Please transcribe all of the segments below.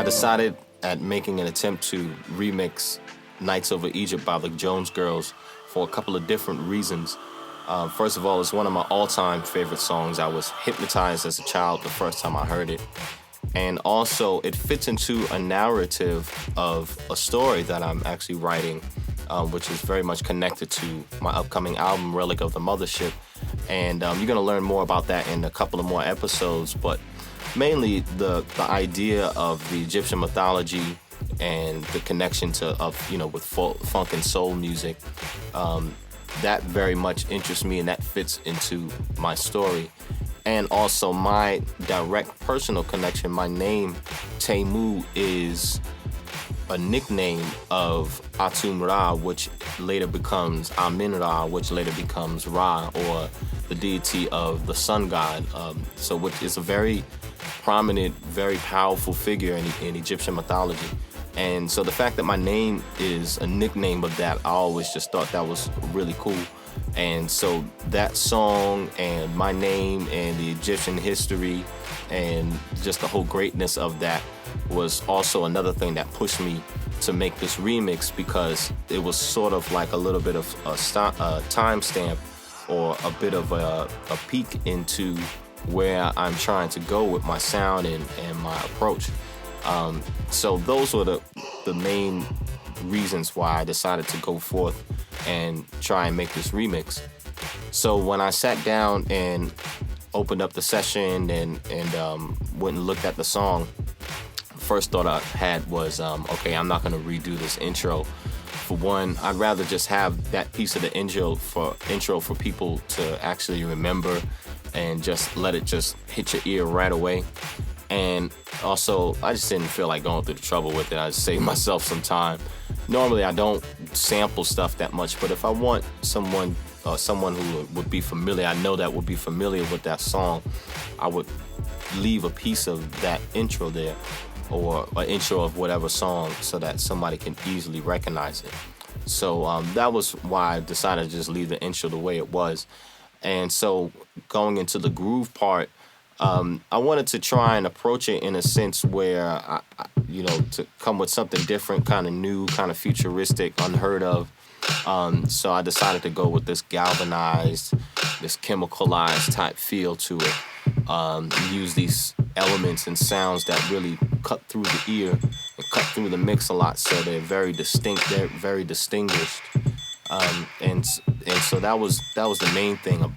I decided at making an attempt to remix Nights Over Egypt by the Jones Girls for a couple of different reasons. First of all, it's one of my all-time favorite songs. I was hypnotized as a child the first time I heard it. And also, it fits into a narrative of a story that I'm actually writing, which is very much connected to my upcoming album, Relic of the Mothership. And you're going to learn more about that in a couple of more episodes. But mainly the idea of the Egyptian mythology and the connection with funk and soul music, that very much interests me, and that fits into my story. And also my direct personal connection. My name, Temu, is a nickname of Atum Ra, which later becomes Amin Ra, which later becomes Ra, or the deity of the sun god. Which is a very prominent, very powerful figure in Egyptian mythology. And so the fact that my name is a nickname of that, I always just thought that was really cool. And so that song and my name and the Egyptian history and just the whole greatness of that was also another thing that pushed me to make this remix, because it was sort of like a little bit of a timestamp or a bit of a peek into where I'm trying to go with my sound and my approach. So those were the main reasons why I decided to go forth and try and make this remix. So when I sat down and opened up the session and went and looked at the song, first thought I had was, okay, I'm not going to redo this intro. For one, I'd rather just have that piece of the intro for people to actually remember and just let it just hit your ear right away. And also, I just didn't feel like going through the trouble with it. I just saved myself some time. Normally, I don't sample stuff that much, but if I want someone who would be familiar, I know that would be familiar with that song, I would leave a piece of that intro there, or an intro of whatever song, so that somebody can easily recognize it. So that was why I decided to just leave the intro the way it was. And so going into the groove part, I wanted to try and approach it in a sense where, to come with something different, kind of new, kind of futuristic, unheard of. So I decided to go with this galvanized, this chemicalized type feel to it. Use these elements and sounds that really cut through the ear and cut through the mix a lot, so they're very distinct, they're very distinguished. And so that was the main thing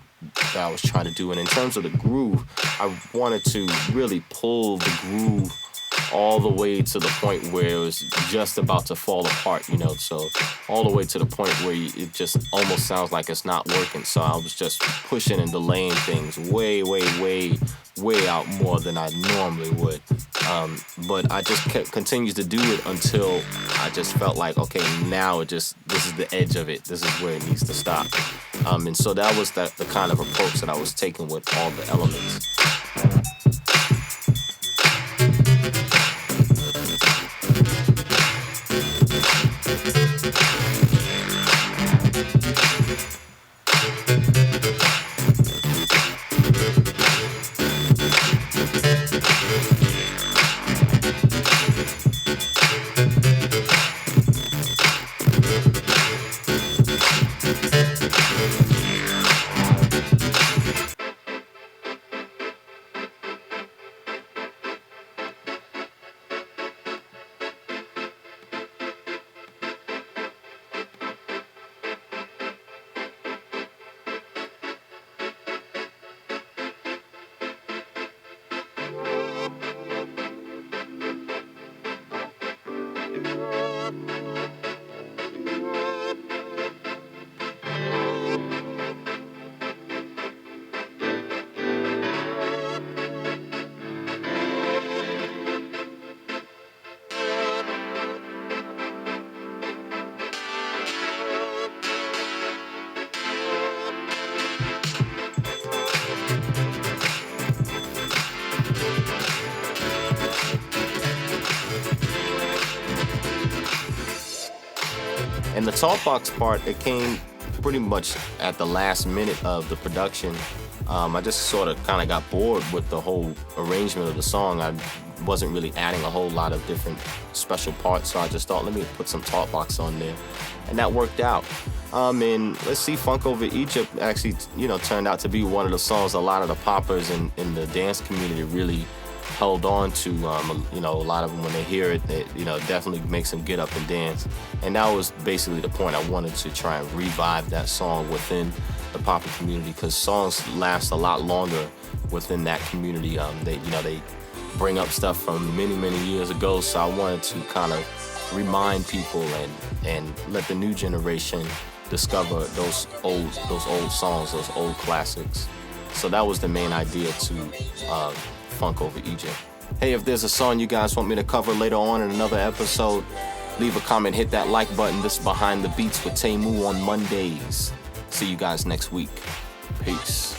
that I was trying to do. And in terms of the groove, I wanted to really pull the groove all the way to the point where it was just about to fall apart, so all the way to the point where it just almost sounds like it's not working. So I was just pushing and delaying things way out more than I normally would. But I just continued to do it until I just felt like, okay, now this is the edge of it. This is where it needs to stop. And so that was the kind of approach that I was taking with all the elements. And the talkbox part, it came pretty much at the last minute of the production. I just sort of kind of got bored with the whole arrangement of the song. I wasn't really adding a whole lot of different special parts, so I just thought, let me put some talk box on there, and that worked out. And let's see, Funk Over Egypt actually, turned out to be one of the songs a lot of the poppers in the dance community really held on to. A lot of them, when they hear it, definitely makes them get up and dance. And that was basically the point. I wanted to try and revive that song within the popper community, because songs last a lot longer within that community. They bring up stuff from many, many years ago, so I wanted to kind of remind people and let the new generation discover those old songs, those old classics. So that was the main idea to Funk Over Egypt. Hey, if there's a song you guys want me to cover later on in another episode, leave a comment, hit that like button. This is Behind the Beats with Temu on Mondays. See you guys next week. Peace.